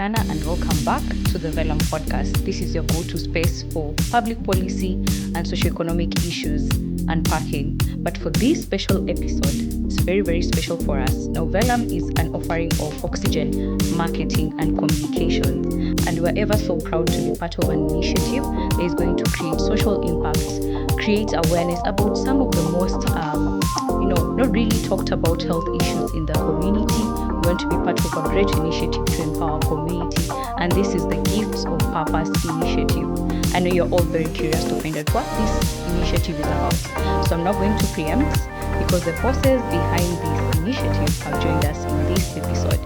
Shana, and welcome back to the Velam podcast. This is your go-to space for public policy and socioeconomic issues unpacking. But for this special episode, it's very, very special for us. Now, Velam is an offering of Oxygene Marketing and Communications, and we're ever so proud to be part of an initiative that is going to create social impact, create awareness about some of the most, not really talked about health issues in the community. We want to be part of a great initiative to empower community, and this is the Gifts of Purpose initiative. I know you're all very curious to find out what this initiative is about, so I'm not going to preempt because the forces behind this initiative have joined us in this episode.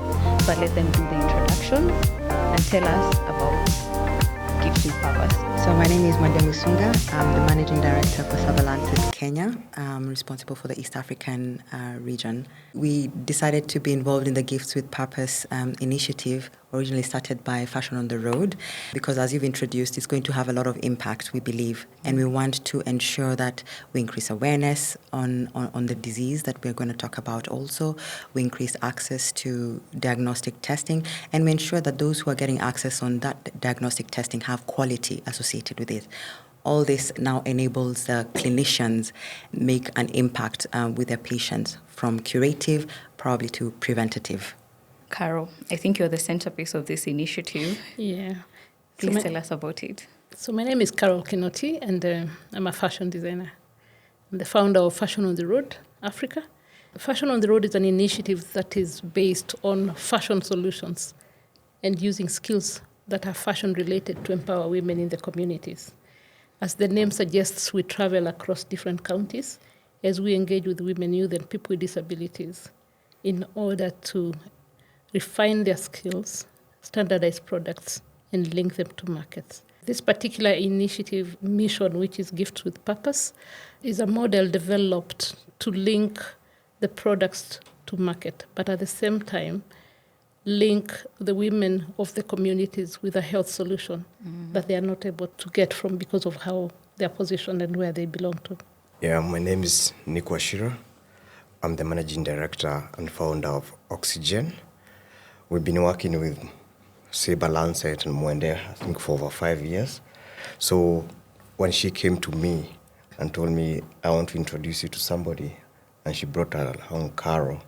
But let them do the introduction and tell us about Gifts with Purpose. So my name is Mwende Musunga. I'm the Managing Director for Cerba, Lancet, Kenya. I'm responsible for the East African region. We decided to be involved in the Gifts with Purpose initiative, originally started by Fashion on the Road, because as you've introduced, it's going to have a lot of impact, we believe. And we want to ensure that we increase awareness on the disease that we're going to talk about also. We increase access to diagnostic testing, and we ensure that those who are getting access on that diagnostic testing have quality associated with it. All this now enables the clinicians make an impact with their patients, from curative probably to preventative. Carol, I think you're the centerpiece of this initiative. Yeah. Please tell us about it. So my name is Carol Kinoti, and I'm a fashion designer. I'm the founder of Fashion on the Road, Africa. Fashion on the Road is an initiative that is based on fashion solutions and using skills that are fashion-related to empower women in the communities. As the name suggests, we travel across different counties as we engage with women, youth, and people with disabilities in order to refine their skills, standardize products, and link them to markets. This particular initiative mission, which is Gifts with Purpose, is a model developed to link the products to market, but at the same time, link the women of the communities with a health solution that they are not able to get from because of how they are positioned and where they belong to. Yeah, my name is Nick Washira. I'm the Managing Director and founder of Oxygene. We've been working with Cerba, Lancet, and Mwende, I think, for over 5 years. So when she came to me and told me, I want to introduce you to somebody, and she brought along Carol,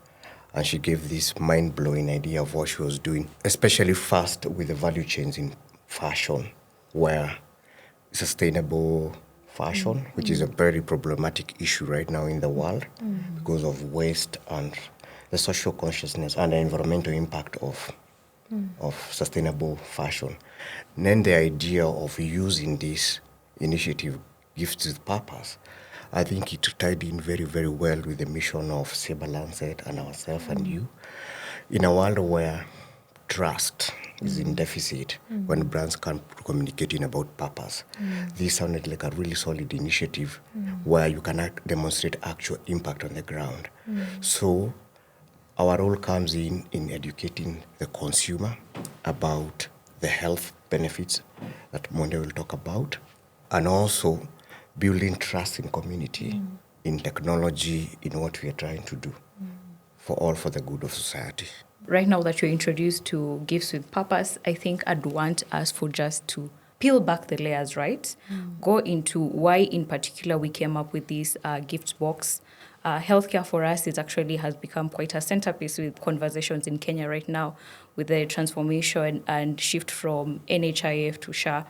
and she gave this mind-blowing idea of what she was doing, especially first with the value chains in fashion, where sustainable fashion, which is a very problematic issue right now in the world because of waste and the social consciousness and the environmental impact of sustainable fashion. And then the idea of using this initiative, Gifts with Purpose, I think it tied in very, very well with the mission of Cerba, Lancet, and ourselves and you. In a world where trust is in deficit, when brands can't communicate about purpose, this sounded like a really solid initiative where you can demonstrate actual impact on the ground. So our role comes in educating the consumer about the health benefits that Mwende will talk about, and also building trust in community, in technology, in what we are trying to do, for the good of society. Right now that you're introduced to Gifts with Purpose, I think I'd want us for just to peel back the layers, right? Go into why in particular we came up with this gift box. Healthcare for us has become quite a centerpiece with conversations in Kenya right now with the transformation and shift from NHIF to SHA.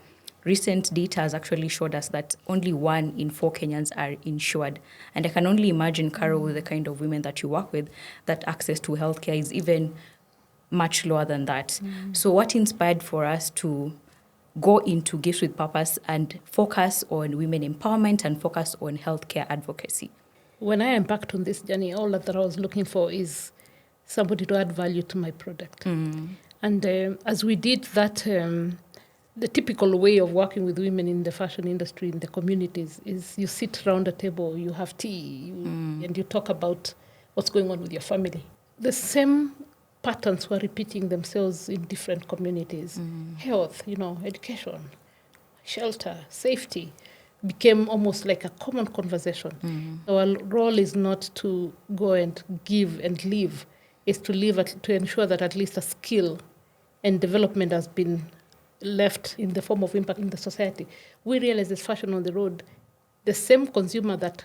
Recent data has actually showed us that only 1 in 4 Kenyans are insured. And I can only imagine, Carol, with the kind of women that you work with, that access to healthcare is even much lower than that. So what inspired for us to go into Gifts with Purpose and focus on women empowerment and focus on healthcare advocacy? When I embarked on this journey, all that I was looking for is somebody to add value to my product. And as we did that, the typical way of working with women in the fashion industry in the communities is you sit around a table, you have tea, and you talk about what's going on with your family. The same patterns were repeating themselves in different communities. Health, education, shelter, safety became almost like a common conversation. Our role is not to go and give and live, is to live to ensure that at least a skill and development has been left in the form of impact in the society, we realize as fashion on the road, the same consumer that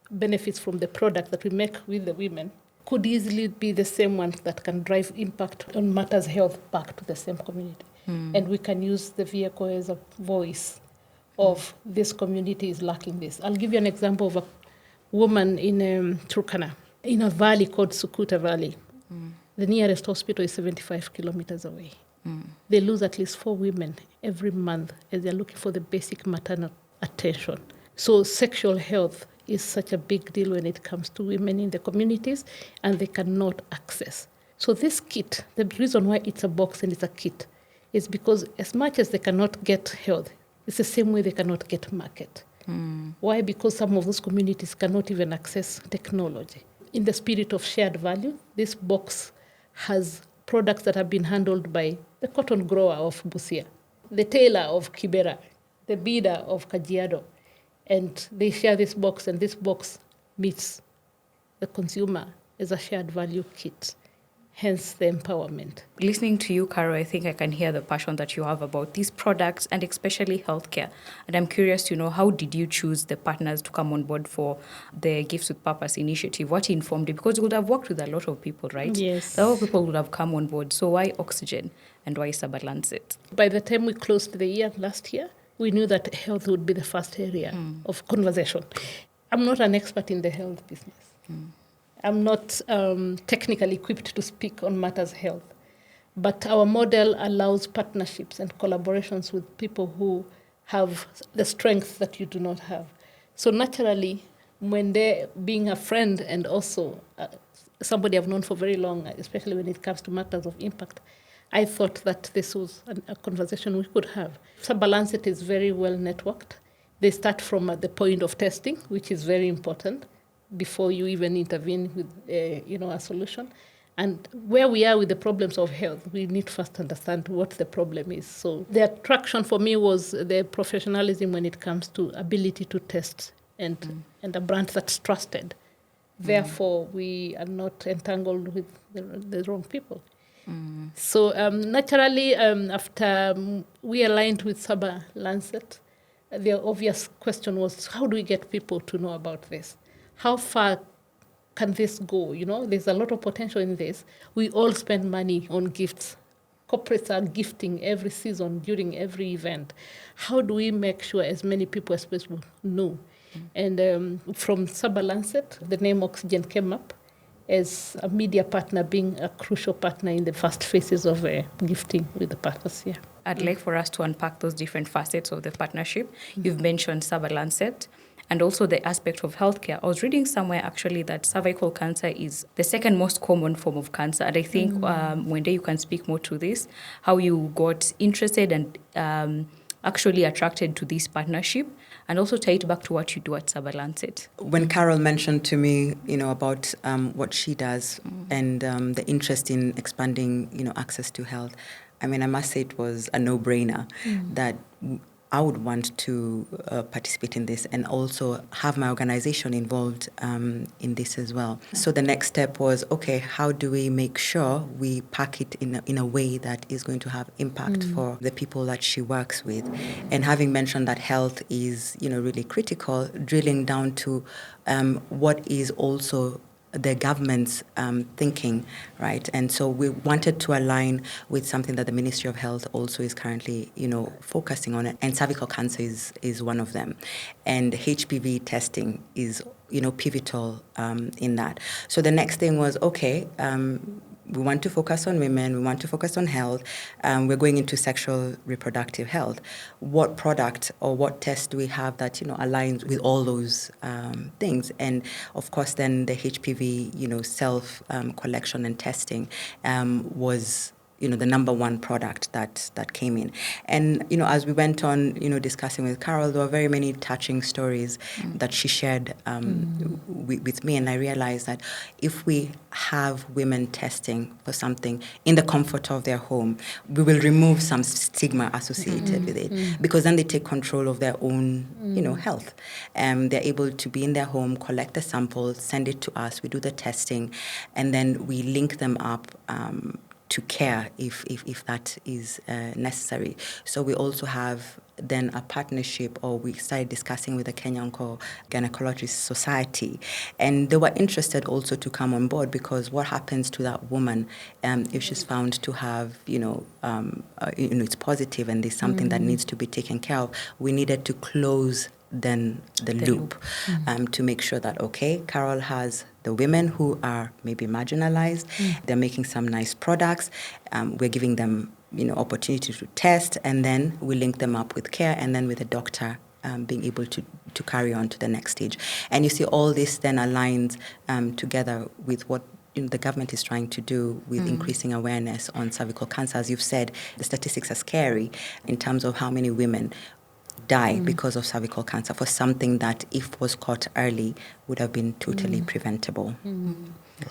benefits from the product that we make with the women could easily be the same ones that can drive impact on matters health back to the same community. And we can use the vehicle as a voice of this community is lacking this. I'll give you an example of a woman in Turkana, in a valley called Sukuta Valley. The nearest hospital is 75 kilometers away. They lose at least 4 women every month as they're looking for the basic maternal attention. So sexual health is such a big deal when it comes to women in the communities, and they cannot access. So this kit, the reason why it's a box and it's a kit, is because as much as they cannot get health, it's the same way they cannot get market. Why? Because some of those communities cannot even access technology. In the spirit of shared value, this box has products that have been handled by the cotton grower of Busia, the tailor of Kibera, the beader of Kajiado, and they share this box, and this box meets the consumer as a shared value kit, hence the empowerment. Listening to you, Caro, I think I can hear the passion that you have about these products and especially healthcare. And I'm curious to know, how did you choose the partners to come on board for the Gifts with Purpose initiative? What informed you? Because you would have worked with a lot of people, right? Yes. A lot of people would have come on board. So why Oxygene and why Cerba Lancet? By the time we closed the year last year, we knew that health would be the first area of conversation. I'm not an expert in the health business. I'm not technically equipped to speak on matters health. But our model allows partnerships and collaborations with people who have the strength that you do not have. So naturally, when they, being a friend and also somebody I've known for very long, especially when it comes to matters of impact, I thought that this was a conversation we could have. Cerba Lancet is very well networked. They start from the point of testing, which is very important before you even intervene with a solution. And where we are with the problems of health, we need to first understand what the problem is. So the attraction for me was the professionalism when it comes to ability to test and a brand that's trusted. Therefore, we are not entangled with the wrong people. So naturally, after we aligned with Cerba Lancet, the obvious question was, how do we get people to know about this? How far can this go? There's a lot of potential in this. We all spend money on gifts. Corporates are gifting every season during every event. How do we make sure as many people as possible know? And from Cerba Lancet, the name Oxygene came up as a media partner, being a crucial partner in the first phases of gifting with the purpose. Yeah. I'd like for us to unpack those different facets of the partnership. You've mentioned Cerba Lancet and also the aspect of healthcare. I was reading somewhere actually that cervical cancer is the second most common form of cancer. And I think one day you can speak more to this, how you got interested and actually attracted to this partnership, and also tie it back to what you do at Cerba Lancet. When Carol mentioned to me, about what she does and the interest in expanding, access to health, I must say it was a no-brainer that I would want to participate in this and also have my organization involved in this as well. So the next step was, okay, how do we make sure we pack it in a way that is going to have impact for the people that she works with? And having mentioned that health is, really critical, drilling down to what is also the government's thinking, right? And so we wanted to align with something that the Ministry of Health also is currently, focusing on, and cervical cancer is one of them. And HPV testing is, pivotal in that. So the next thing was, okay, we want to focus on women, we want to focus on health, we're going into sexual reproductive health. What product or what test do we have that, aligns with all those things? And of course, then the HPV, self collection and testing was the number one product that came in. And, as we went on, discussing with Carol, there were very many touching stories that she shared with me. And I realized that if we have women testing for something in the comfort of their home, we will remove some stigma associated with it, because then they take control of their own, health. They're able to be in their home, collect the sample, send it to us, we do the testing, and then we link them up to care if that is necessary. So we also have then a partnership, or we started discussing with the Kenyan Gynecology Society, and they were interested also to come on board, because what happens to that woman if she's found to have, it's positive and there's something that needs to be taken care of, we needed to close then the loop. To make sure that, okay, Carol has the women who are maybe marginalized, they're making some nice products, we're giving them opportunity to test, and then we link them up with care, and then with a doctor being able to carry on to the next stage. And you see all this then aligns together with what the government is trying to do with increasing awareness on cervical cancer. As you've said, the statistics are scary in terms of how many women die because of cervical cancer for something that, if was caught early, would have been totally preventable.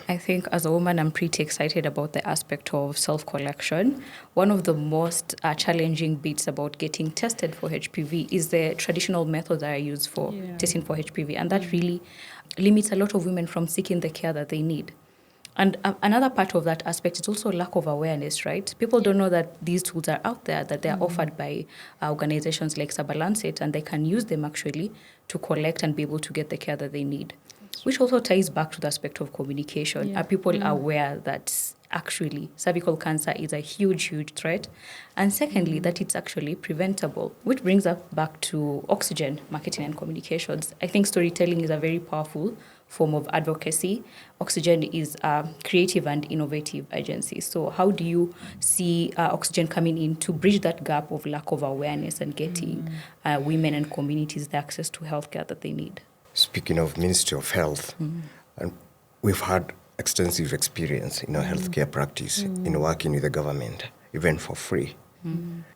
I think as a woman, I'm pretty excited about the aspect of self-collection. One of the most challenging bits about getting tested for HPV is the traditional methods that are used for testing for HPV, and that really limits a lot of women from seeking the care that they need. And another part of that aspect is also lack of awareness, right? People don't know that these tools are out there, that they are offered by organizations like Cerba, Lancet, and they can use them actually to collect and be able to get the care that they need. Which also ties back to the aspect of communication. Are people aware that actually cervical cancer is a huge, huge threat? And secondly, that it's actually preventable, which brings us back to Oxygene Marketing and Communications. I think storytelling is a very powerful form of advocacy. Oxygene is a creative and innovative agency. So how do you see Oxygene coming in to bridge that gap of lack of awareness and getting women and communities the access to healthcare that they need? Speaking of Ministry of Health, and we've had extensive experience in our healthcare practice in working with the government, even for free.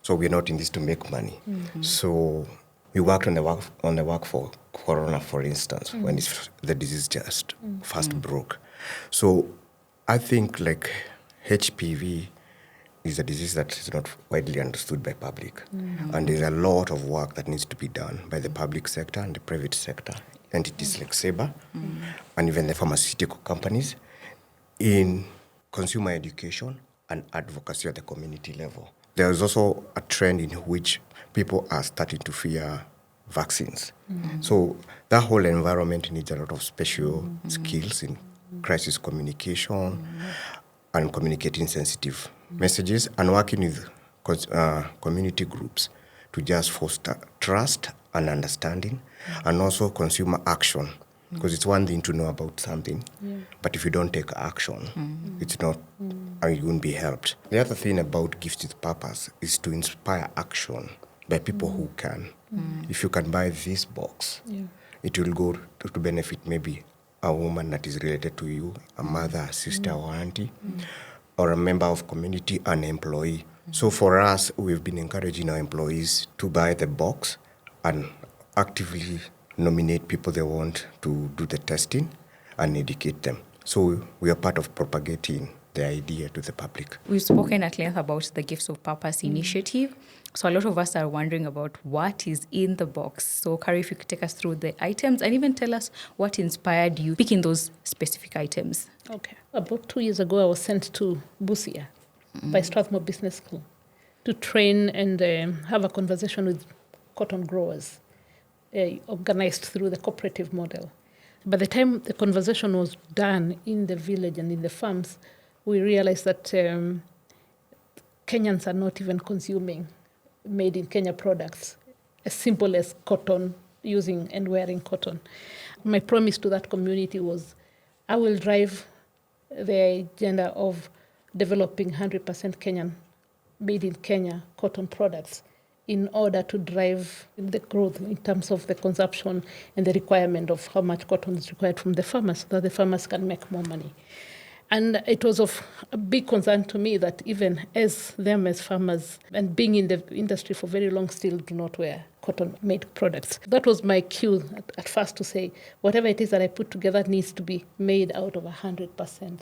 So we're not in this to make money. So we worked on the work for corona, for instance, when the disease just first broke. So I think like HPV is a disease that is not widely understood by public. And there's a lot of work that needs to be done by the public sector and the private sector, entities like Cerba, and even the pharmaceutical companies, in consumer education and advocacy at the community level. There is also a trend in which people are starting to fear vaccines. So that whole environment needs a lot of special skills in crisis communication and communicating sensitive messages, and working with community groups to just foster trust and understanding, and also consumer action. Because it's one thing to know about something, but if you don't take action, it's not, you won't be helped. The other thing about Gifts with Purpose is to inspire action by people who can. If you can buy this box, it will go to benefit maybe a woman that is related to you, a mother, a sister, or auntie, or a member of community, an employee. So for us, we've been encouraging our employees to buy the box and actively nominate people they want to do the testing and educate them. So we are part of propagating the idea to the public. We've spoken at length about the Gifts of Purpose initiative. So a lot of us are wondering about what is in the box. So Carrie, if you could take us through the items and even tell us what inspired you picking those specific items. Okay. About 2 years ago, I was sent to Busia by Strathmore Business School to train and have a conversation with cotton growers, organized through the cooperative model. By the time the conversation was done in the village and in the farms, we realized that Kenyans are not even consuming made in Kenya products, as simple as cotton, using and wearing cotton. My promise to that community was I will drive the agenda of developing 100% Kenyan, made in Kenya cotton products in order to drive the growth in terms of the consumption and the requirement of how much cotton is required from the farmers so that the farmers can make more money. And it was of a big concern to me that even as farmers and being in the industry for very long still do not wear cotton-made products. That was my cue at first to say, whatever it is that I put together needs to be made out of 100%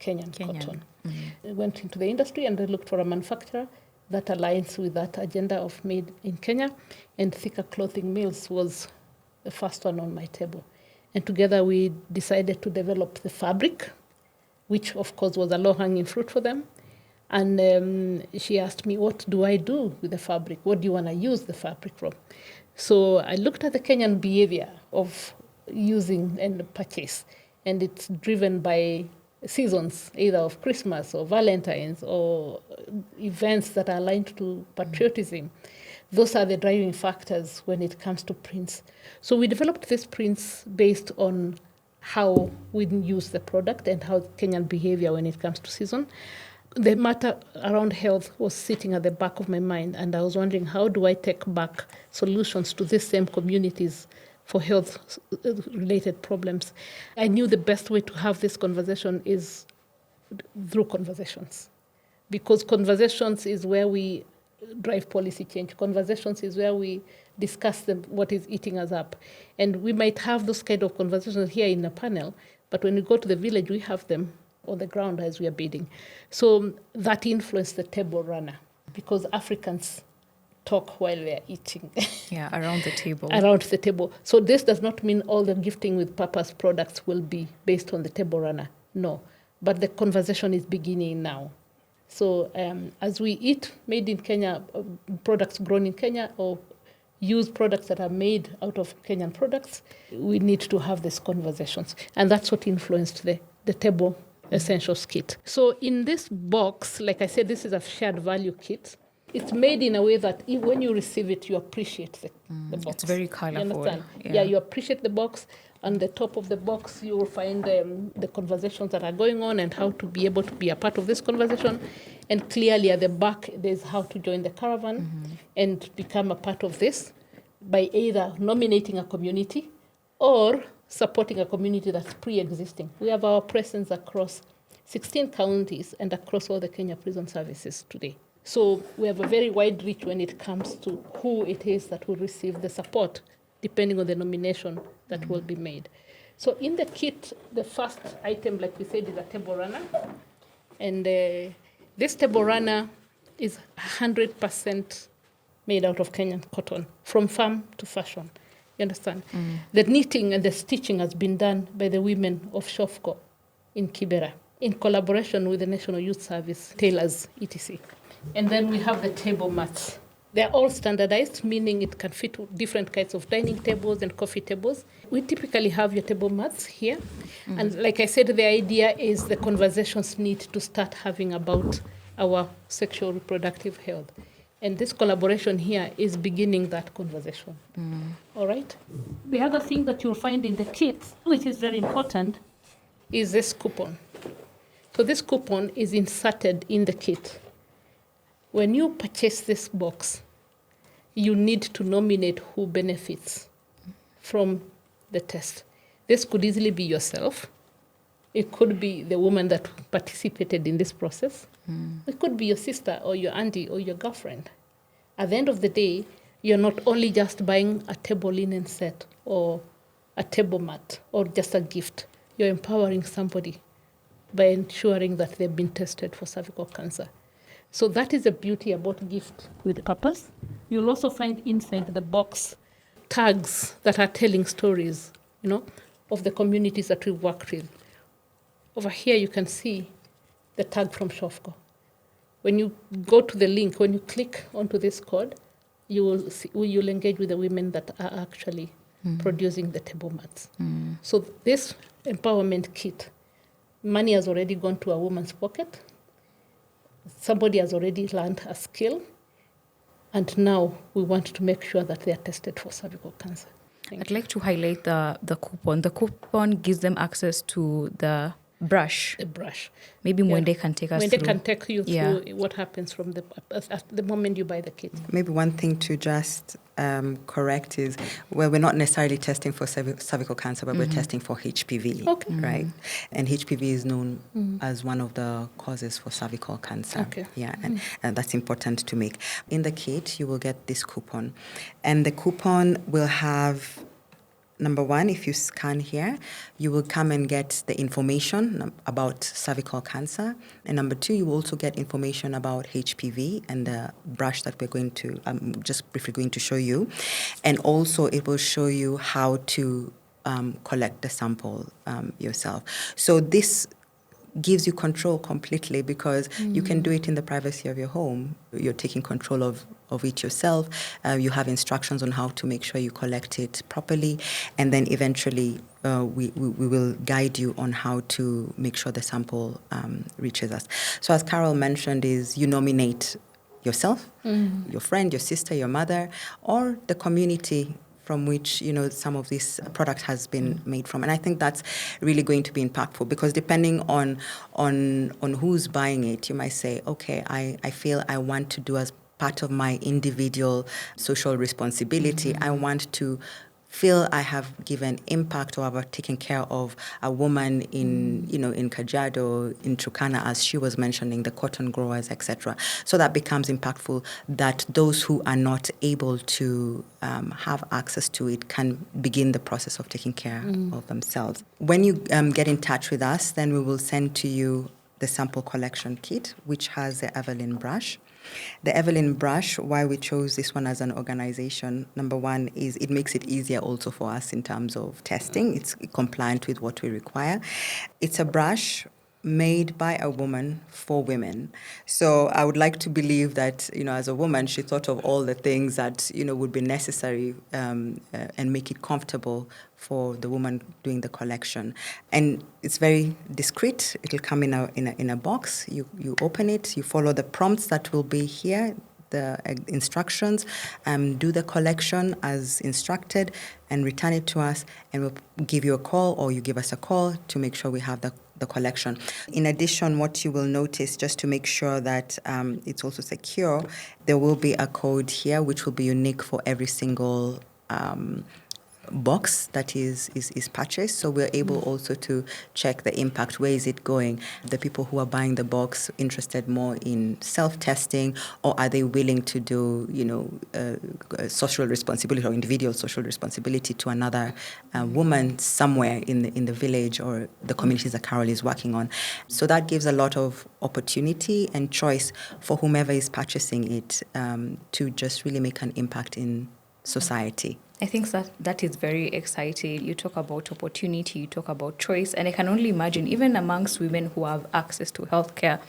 Kenyan cotton. I went into the industry and I looked for a manufacturer that aligns with that agenda of made in Kenya, and Thicker Clothing Mills was the first one on my table. And together we decided to develop the fabric, which of course was a low-hanging fruit for them. And she asked me, what do I do with the fabric? What do you want to use the fabric from? So I looked at the Kenyan behavior of using and purchase, and it's driven by seasons, either of Christmas or Valentine's or events that are aligned to patriotism. Those are the driving factors when it comes to prints. So we developed this prints based on how we use the product and how Kenyan behavior when it comes to season. The matter around health was sitting at the back of my mind, and I was wondering, how do I take back solutions to these same communities for health-related problems? I knew the best way to have this conversation is through conversations, because conversations is where we drive policy change. Conversations is where we discuss what is eating us up. And we might have those kind of conversations here in a panel, but when we go to the village, we have them on the ground as we are bidding. So that influenced the table runner, because Africans talk while they're eating. Yeah, around the table. Around the table. So this does not mean all the gifting with purpose products will be based on the table runner. No. But the conversation is beginning now. So as we eat made in Kenya, products grown in Kenya, or use products that are made out of Kenyan products, we need to have these conversations. And that's what influenced the table essentials kit. So in this box, like I said, this is a shared value kit. It's made in a way that when you receive it, you appreciate the box. It's very colorful. You understand? Yeah, you appreciate the box. On the top of the box, you will find the conversations that are going on and how to be able to be a part of this conversation. And clearly at the back, there's how to join the caravan and become a part of this by either nominating a community or supporting a community that's pre-existing. We have our presence across 16 counties and across all the Kenya prison services today. So we have a very wide reach when it comes to who it is that will receive the support, depending on the nomination that will be made. So in the kit, the first item, like we said, is a table runner. And this table runner is 100% made out of Kenyan cotton, from farm to fashion. You understand? The knitting and the stitching has been done by the women of Shofco in Kibera, in collaboration with the National Youth Service, tailors, etc. And then we have the table mats. They're all standardized, meaning it can fit different kinds of dining tables and coffee tables. We typically have your table mats here. And like I said, the idea is the conversations need to start having about our sexual reproductive health. And this collaboration here is beginning that conversation. All right? The other thing that you'll find in the kit, which is very important, is this coupon. So this coupon is inserted in the kit. When you purchase this box, you need to nominate who benefits from the test. This could easily be yourself. It could be the woman that participated in this process. It could be your sister or your auntie or your girlfriend. At the end of the day, you're not only just buying a table linen set or a table mat or just a gift. You're empowering somebody by ensuring that they've been tested for cervical cancer. So that is the beauty about gift with purpose. You'll also find inside the box tags that are telling stories, of the communities that we've worked with. Over here, you can see the tag from Shofco. When you go to the link, when you click onto this code, you'll engage with the women that are actually producing the table mats. So this empowerment kit, money has already gone to a woman's pocket. Somebody has already learned a skill, and now we want to make sure that they are tested for cervical cancer. I'd like to highlight the coupon. The coupon gives them access to the brush. The brush. Maybe Mwende can take us through. Mwende can take you through what happens from at the moment you buy the kit. Maybe one thing to just correct is, we're not necessarily testing for cervical cancer, but we're testing for HPV, right? And HPV is known as one of the causes for cervical cancer. Okay. Yeah, and that's important to make. In the kit, you will get this coupon. And the coupon will have, number one, if you scan here, you will come and get the information about cervical cancer. And number two, you will also get information about HPV and the brush that we're going to, just briefly going to show you. And also it will show you how to collect the sample yourself. So this gives you control completely, because you can do it in the privacy of your home. You're taking control of it yourself. You have instructions on how to make sure you collect it properly, and then eventually we will guide you on how to make sure the sample reaches us. So as Carol mentioned, is you nominate yourself, your friend, your sister, your mother, or the community from which some of this product has been made from. And I think that's really going to be impactful, because depending on who's buying it, you might say, okay, I feel I want to do as part of my individual social responsibility. I want to feel I have given impact, or I've taken care of a woman in Kajiado, in Turkana, as she was mentioning, the cotton growers, etc. So that becomes impactful, that those who are not able to have access to it can begin the process of taking care of themselves. When you get in touch with us, then we will send to you the sample collection kit, which has the Evelyn brush. The Evelyn brush, why we chose this one as an organization, number one is it makes it easier also for us in terms of testing. It's compliant with what we require. It's a brush made by a woman for women. So I would like to believe that, as a woman, she thought of all the things that, would be necessary and make it comfortable for the woman doing the collection. And it's very discreet. It'll come in a box. You open it, you follow the prompts that will be here, the instructions, do the collection as instructed, and return it to us, and we'll give you a call, or you give us a call to make sure we have the collection. In addition, what you will notice, just to make sure that it's also secure, there will be a code here which will be unique for every single box that is purchased. So we're able also to check the impact. Where is it going? The people who are buying the box interested more in self-testing, or are they willing to do social responsibility or individual social responsibility to another woman somewhere in the village or the communities that Carol is working on? So that gives a lot of opportunity and choice for whomever is purchasing it to just really make an impact in society. I think that is very exciting. You talk about opportunity, you talk about choice, and I can only imagine, even amongst women who have access to healthcare,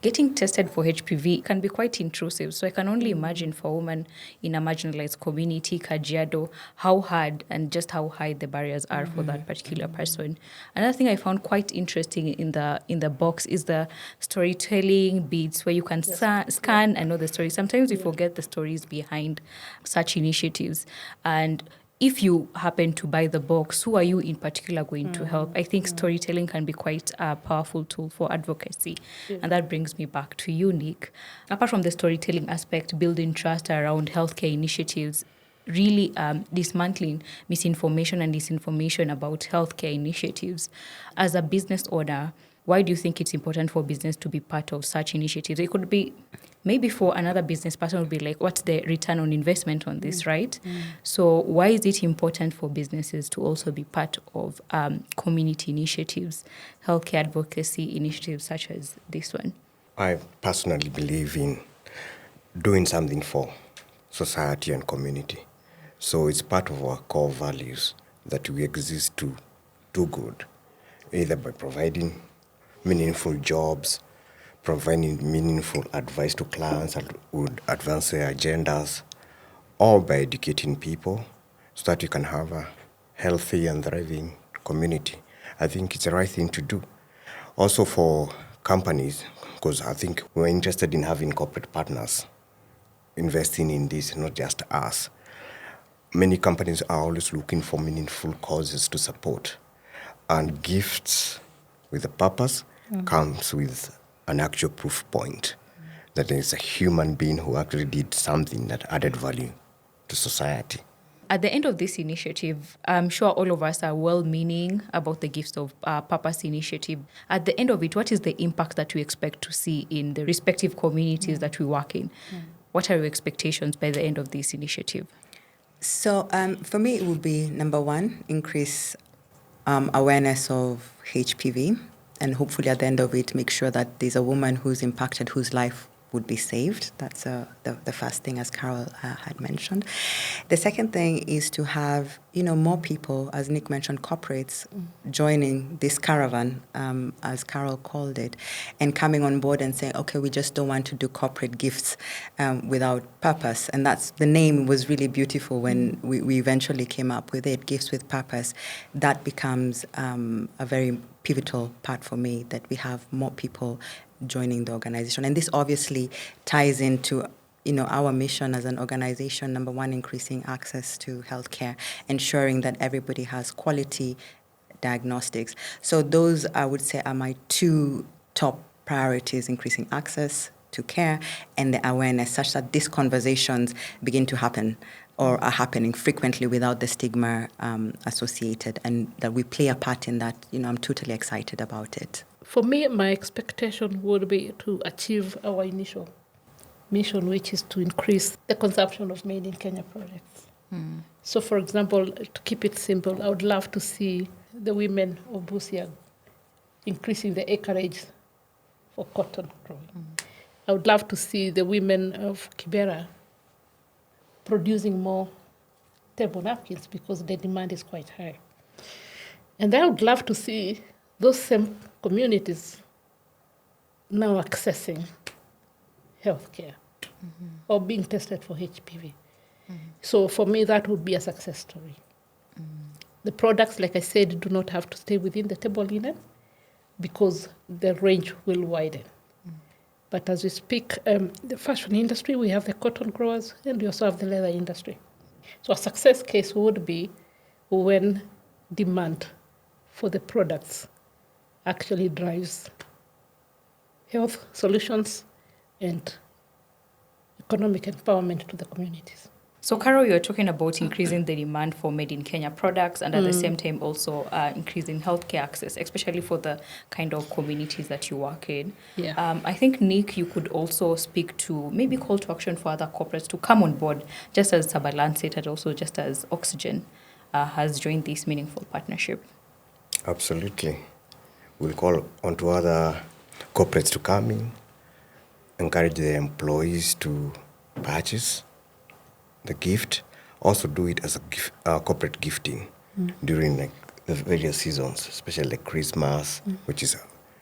getting tested for HPV can be quite intrusive. So I can only imagine for a woman in a marginalized community, Kajiado, how hard and just how high the barriers are for that particular person. Another thing I found quite interesting in the box is the storytelling bits where you can scan and know the story. Sometimes we forget the stories behind such initiatives. And if you happen to buy the box, who are you in particular going to help? I think storytelling can be quite a powerful tool for advocacy. And that brings me back to you, Nick. Apart from the storytelling aspect, building trust around healthcare initiatives, really dismantling misinformation and disinformation about healthcare initiatives. As a business owner, why do you think it's important for business to be part of such initiatives? It could be, maybe for another business person would be like, what's the return on investment on this, right? So why is it important for businesses to also be part of community initiatives, healthcare advocacy initiatives such as this one? I personally believe in doing something for society and community. So it's part of our core values that we exist to do good, either by providing meaningful jobs, providing meaningful advice to clients that would advance their agendas, or by educating people so that you can have a healthy and thriving community. I think it's the right thing to do. Also for companies, because I think we're interested in having corporate partners investing in this, not just us. Many companies are always looking for meaningful causes to support, and gifts with a purpose comes with an actual proof point that there is a human being who actually did something that added value to society. At the end of this initiative, I'm sure all of us are well-meaning about the Gifts of Purpose initiative. At the end of it, what is the impact that we expect to see in the respective communities that we work in? What are your expectations by the end of this initiative? So for me, it would be, number one, increase awareness of HPV, and hopefully at the end of it, make sure that there's a woman who's impacted, whose life would be saved. That's the first thing, as Carol had mentioned. The second thing is to have, more people, as Nick mentioned, corporates joining this caravan, as Carol called it, and coming on board and saying, okay, we just don't want to do corporate gifts without purpose. And that's, the name was really beautiful when we eventually came up with it, Gifts with Purpose. That becomes a very pivotal part for me, that we have more people joining the organization. And this obviously ties into our mission as an organization. Number one, increasing access to healthcare, ensuring that everybody has quality diagnostics. So those, I would say, are my two top priorities: increasing access to care and the awareness, such that these conversations begin to happen, or are happening frequently without the stigma associated, and that we play a part in that. I'm totally excited about it. For me, my expectation would be to achieve our initial mission, which is to increase the consumption of made in Kenya products. So, for example, to keep it simple, I would love to see the women of Busia increasing the acreage for cotton growing. I would love to see the women of Kibera producing more table napkins, because the demand is quite high. And I would love to see those same communities now accessing healthcare or being tested for HPV. So for me, that would be a success story. The products, like I said, do not have to stay within the table linen, because the range will widen. But as we speak, the fashion industry, we have the cotton growers, and we also have the leather industry. So a success case would be when demand for the products actually drives health solutions and economic empowerment to the communities. So, Carol, you're talking about increasing the demand for made in Kenya products, and at the same time also increasing healthcare access, especially for the kind of communities that you work in. Yeah. I think, Nick, you could also speak to maybe call to action for other corporates to come on board, just as Cerba Lancet and also just as Oxygene has joined this meaningful partnership. Absolutely. We'll call on to other corporates to come in, encourage their employees to purchase the gift, also do it as a corporate gifting during the various seasons, especially like Christmas, which is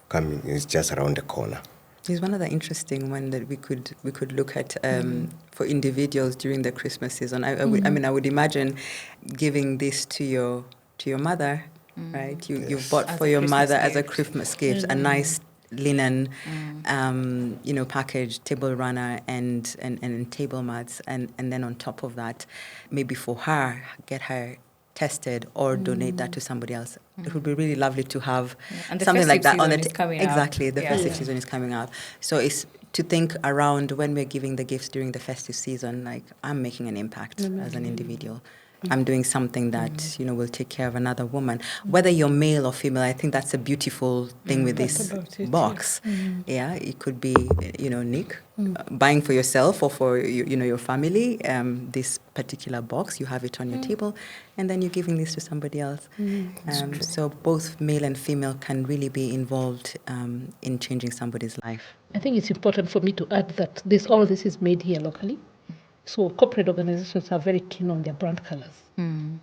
coming, is just around the corner. There's one other interesting one that we could look at for individuals during the Christmas season. I would imagine giving this to your mother, right? You've bought As for a your Christmas mother as a gift. Christmas gift, a nice linen, package, table runner and table mats, and then on top of that, maybe for her, get her tested or donate that to somebody else. It would be really lovely to have And the something like that festive on the season is coming up. exactly. The Yeah. festive season is coming up, so it's to think around when we're giving the gifts during the festive season. Like, I'm making an impact as an individual. I'm doing something that will take care of another woman, whether you're male or female. I think that's a beautiful thing with this box. Yeah, it could be Nick buying for yourself or for your family this particular box. You have it on your table, and then you're giving this to somebody else. So both male and female can really be involved in changing somebody's life. I think it's important for me to add that all this is made here locally. So corporate organizations are very keen on their brand colors.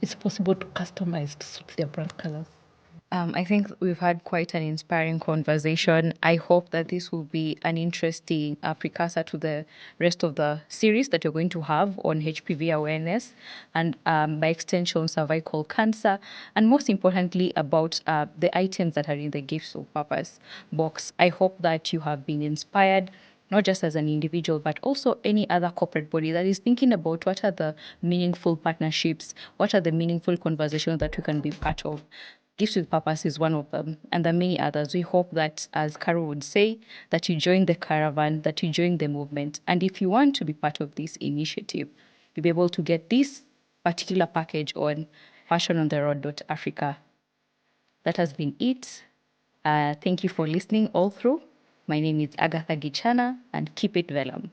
It's possible to customize to suit their brand colors. I think we've had quite an inspiring conversation. I hope that this will be an interesting precursor to the rest of the series that you're going to have on HPV awareness and by extension cervical cancer, and most importantly about the items that are in the Gifts of Purpose box. I hope that you have been inspired, not just as an individual, but also any other corporate body that is thinking about what are the meaningful partnerships, what are the meaningful conversations that we can be part of. Gifts with Purpose is one of them, and there are many others. We hope that, as Carol would say, that you join the caravan, that you join the movement. And if you want to be part of this initiative, you'll be able to get this particular package on fashionontheroad.africa. That has been it. Thank you for listening all through. My name is Agatha Gichana, and keep it vellum.